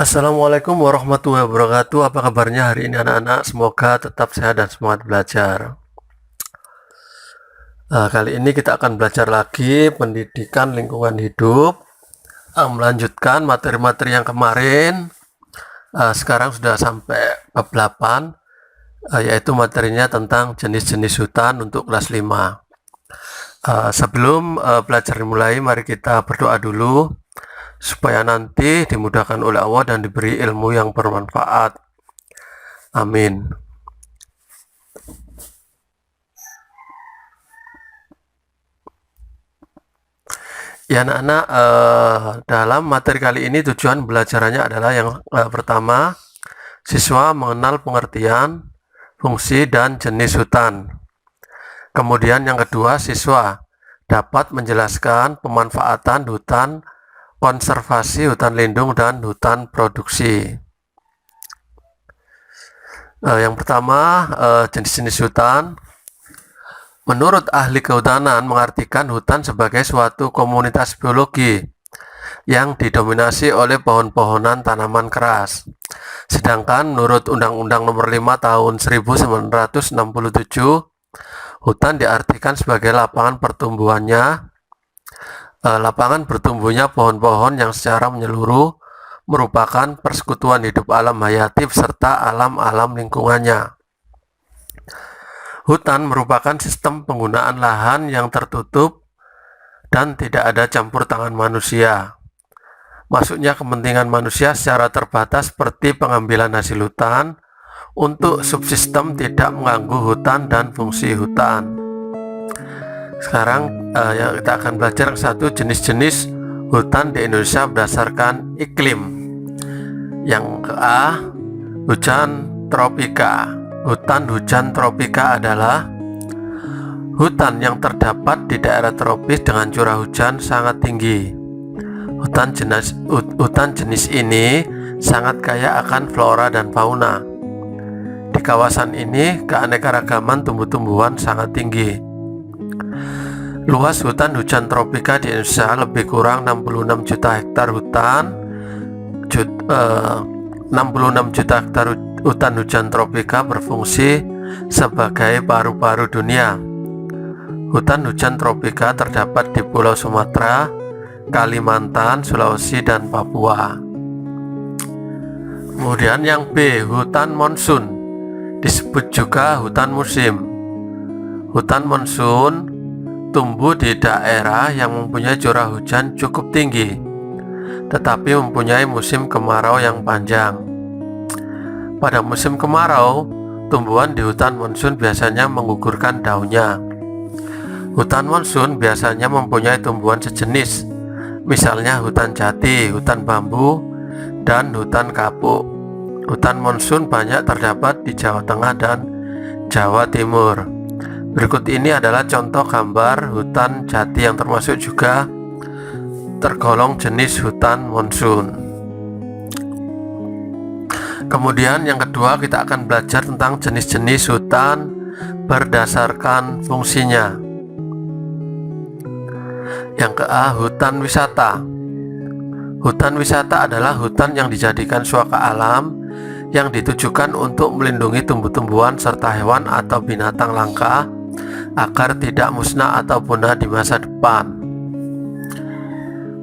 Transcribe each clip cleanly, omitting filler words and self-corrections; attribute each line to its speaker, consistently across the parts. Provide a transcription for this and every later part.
Speaker 1: Assalamualaikum warahmatullahi wabarakatuh. Apa kabarnya hari ini anak-anak? Semoga tetap sehat dan semangat belajar. Kali ini kita akan belajar lagi pendidikan lingkungan hidup, melanjutkan materi-materi yang kemarin. Sekarang sudah sampai bab 8, yaitu materinya tentang jenis-jenis hutan untuk kelas 5. Sebelum belajar dimulai, mari kita berdoa dulu supaya nanti dimudahkan oleh Allah dan diberi ilmu yang bermanfaat. Amin. Ya anak-anak, dalam materi kali ini tujuan belajarannya adalah yang pertama, siswa mengenal pengertian, fungsi, dan jenis hutan. Kemudian yang kedua, siswa dapat menjelaskan pemanfaatan hutan, konservasi hutan lindung, dan hutan produksi. Yang pertama, jenis-jenis hutan. Menurut ahli kehutanan mengartikan hutan sebagai suatu komunitas biologi yang didominasi oleh pohon-pohonan tanaman keras. Sedangkan menurut Undang-Undang Nomor 5 Tahun 1967, hutan diartikan sebagai lapangan bertumbuhnya pohon-pohon yang secara menyeluruh merupakan persekutuan hidup alam hayati serta alam-alam lingkungannya. Hutan merupakan sistem penggunaan lahan yang tertutup dan tidak ada campur tangan manusia. Masuknya kepentingan manusia secara terbatas seperti pengambilan hasil hutan untuk subsistem tidak mengganggu hutan dan fungsi hutan. Sekarang kita akan belajar satu jenis-jenis hutan di Indonesia berdasarkan iklim. Yang A, hujan tropika. Hutan hujan tropika adalah hutan yang terdapat di daerah tropis dengan curah hujan sangat tinggi. Hutan jenis ini sangat kaya akan flora dan fauna. Di kawasan ini keanekaragaman tumbuh-tumbuhan sangat tinggi. Luas hutan hujan tropika di Indonesia lebih kurang 66 juta hektar hutan. 66 juta hektar hutan hujan tropika berfungsi sebagai paru-paru dunia. Hutan hujan tropika terdapat di Pulau Sumatera, Kalimantan, Sulawesi, dan Papua. Kemudian yang B, hutan monsun, disebut juga hutan musim. Hutan monsun tumbuh di daerah yang mempunyai curah hujan cukup tinggi, tetapi mempunyai musim kemarau yang panjang. Pada musim kemarau, tumbuhan di hutan monsun biasanya menggugurkan daunnya. Hutan monsun biasanya mempunyai tumbuhan sejenis, misalnya hutan jati, hutan bambu, dan hutan kapuk. Hutan monsun banyak terdapat di Jawa Tengah dan Jawa Timur. Berikut ini adalah contoh gambar hutan jati yang termasuk juga tergolong jenis hutan monsun. Kemudian yang kedua, kita akan belajar tentang jenis-jenis hutan berdasarkan fungsinya. Yang ke A, hutan wisata. Hutan wisata adalah hutan yang dijadikan suaka alam yang ditujukan untuk melindungi tumbuh-tumbuhan serta hewan atau binatang langka agar tidak musnah atau punah di masa depan.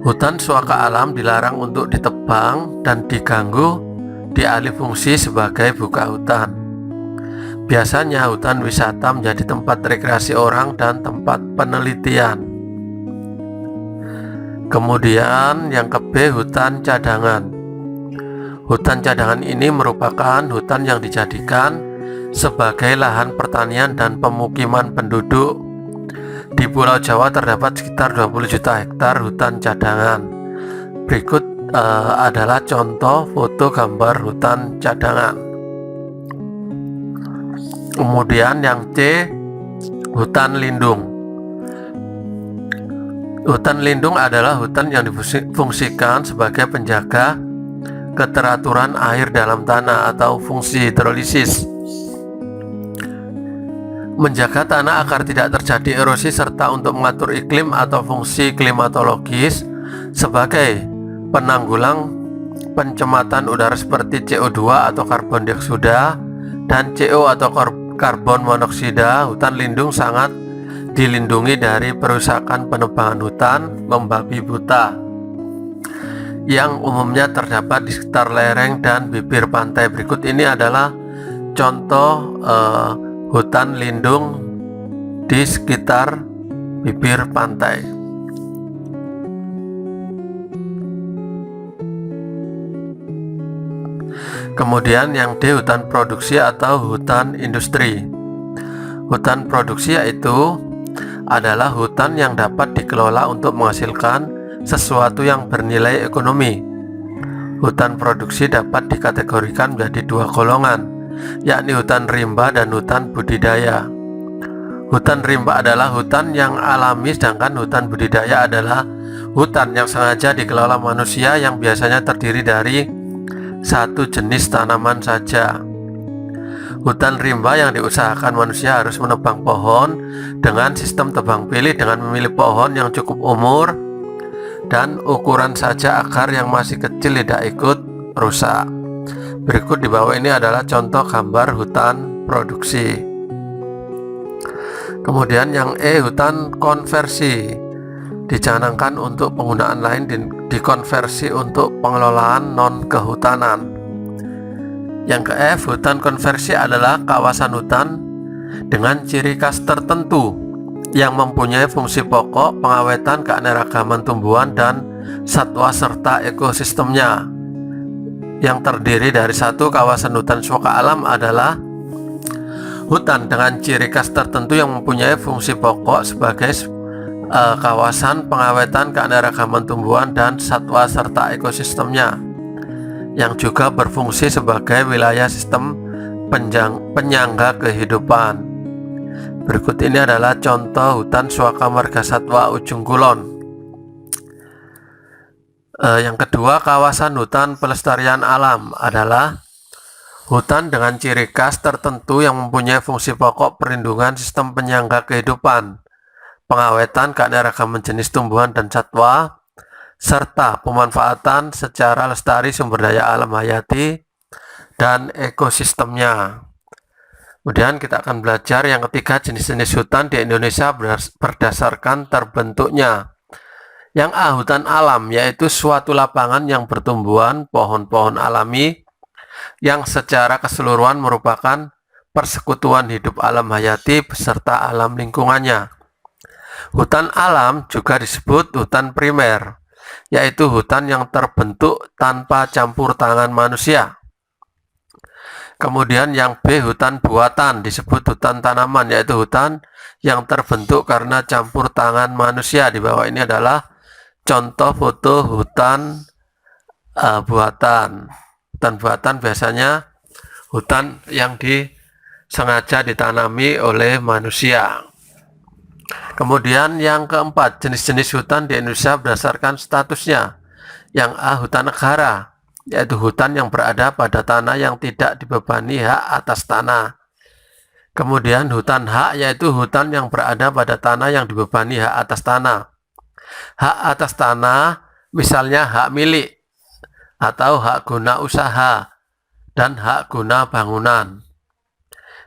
Speaker 1: Hutan suaka alam dilarang untuk ditebang dan diganggu dialih fungsi sebagai buka hutan. Biasanya hutan wisata menjadi tempat rekreasi orang dan tempat penelitian. Kemudian yang ke B, hutan cadangan. Hutan cadangan ini merupakan hutan yang dijadikan sebagai lahan pertanian dan pemukiman penduduk. Di Pulau Jawa terdapat sekitar 20 juta hektar hutan cadangan. Berikut adalah contoh foto gambar hutan cadangan. Kemudian yang C, hutan lindung. Hutan lindung adalah hutan yang difungsikan sebagai penjaga keteraturan air dalam tanah atau fungsi hidrolisis, menjaga tanah agar tidak terjadi erosi serta untuk mengatur iklim atau fungsi klimatologis sebagai penanggulang pencematan udara seperti CO2 atau karbon dioksida dan CO atau karbon monoksida. Hutan lindung sangat dilindungi dari perusakan penebangan hutan membabi buta yang umumnya terdapat di sekitar lereng dan bibir pantai. Berikut ini adalah contoh hutan lindung di sekitar bibir pantai. Kemudian yang D, hutan produksi atau hutan industri. Hutan produksi yaitu adalah hutan yang dapat dikelola untuk menghasilkan sesuatu yang bernilai ekonomi. Hutan produksi dapat dikategorikan menjadi dua golongan, yakni hutan rimba dan hutan budidaya. Hutan rimba adalah hutan yang alami, sedangkan hutan budidaya adalah hutan yang sengaja dikelola manusia yang biasanya terdiri dari satu jenis tanaman saja. Hutan rimba yang diusahakan manusia harus menebang pohon dengan sistem tebang pilih dengan memilih pohon yang cukup umur dan ukuran saja akar yang masih kecil tidak ikut rusak. Berikut di bawah ini adalah contoh gambar hutan produksi. Kemudian yang E, hutan konversi, dicanangkan untuk penggunaan lain dikonversi untuk pengelolaan non-kehutanan. Yang ke F, hutan konversi adalah kawasan hutan dengan ciri khas tertentu yang mempunyai fungsi pokok, pengawetan keanekaragaman tumbuhan dan satwa serta ekosistemnya. Yang terdiri dari satu, kawasan hutan suaka alam adalah hutan dengan ciri khas tertentu yang mempunyai fungsi pokok sebagai kawasan pengawetan keanekaragaman tumbuhan dan satwa serta ekosistemnya, yang juga berfungsi sebagai wilayah sistem penyangga kehidupan. Berikut ini adalah contoh hutan suaka marga satwa Ujung Kulon. Yang kedua, kawasan hutan pelestarian alam adalah hutan dengan ciri khas tertentu yang mempunyai fungsi pokok perlindungan sistem penyangga kehidupan, pengawetan keanekaragaman jenis tumbuhan dan satwa, serta pemanfaatan secara lestari sumber daya alam hayati dan ekosistemnya. Kemudian kita akan belajar yang ketiga, jenis-jenis hutan di Indonesia berdasarkan terbentuknya. Yang A, hutan alam, yaitu suatu lapangan yang bertumbuhan pohon-pohon alami yang secara keseluruhan merupakan persekutuan hidup alam hayati beserta alam lingkungannya. Hutan alam juga disebut hutan primer, yaitu hutan yang terbentuk tanpa campur tangan manusia. Kemudian yang B, hutan buatan, disebut hutan tanaman, yaitu hutan yang terbentuk karena campur tangan manusia. Di bawah ini adalah contoh foto hutan buatan. Hutan buatan biasanya hutan yang sengaja ditanami oleh manusia. Kemudian yang keempat, jenis-jenis hutan di Indonesia berdasarkan statusnya. Yang A, hutan negara, yaitu hutan yang berada pada tanah yang tidak dibebani hak atas tanah. Kemudian hutan hak, yaitu hutan yang berada pada tanah yang dibebani hak atas tanah. Hak atas tanah misalnya hak milik atau hak guna usaha dan hak guna bangunan.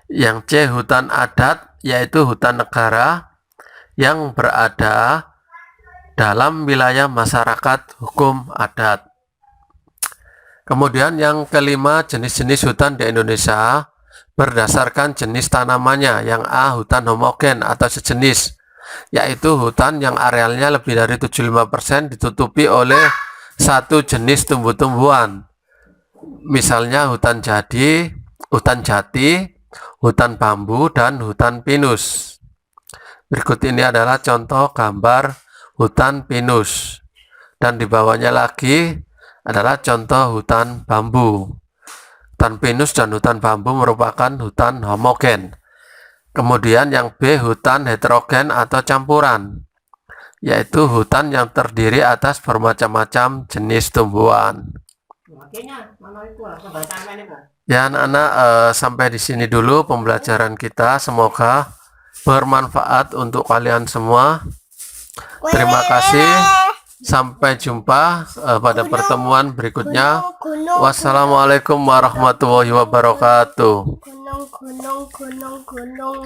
Speaker 1: Yang C, hutan adat, yaitu hutan negara yang berada dalam wilayah masyarakat hukum adat. Kemudian yang kelima, jenis-jenis hutan di Indonesia berdasarkan jenis tanamannya. Yang A, hutan homogen atau sejenis, yaitu hutan yang arealnya lebih dari 75% ditutupi oleh satu jenis tumbuh-tumbuhan. Misalnya hutan jati, hutan bambu, dan hutan pinus. Berikut ini adalah contoh gambar hutan pinus. Dan di bawahnya lagi adalah contoh hutan bambu. Hutan pinus dan hutan bambu merupakan hutan homogen. Kemudian yang B, hutan heterogen atau campuran, yaitu hutan yang terdiri atas bermacam-macam jenis tumbuhan. Ya anak-anak, sampai di sini dulu pembelajaran kita. Semoga bermanfaat untuk kalian semua. Terima kasih. Sampai jumpa pada pertemuan berikutnya.
Speaker 2: Gunung,
Speaker 1: Wassalamualaikum warahmatullahi wabarakatuh.
Speaker 2: gunung.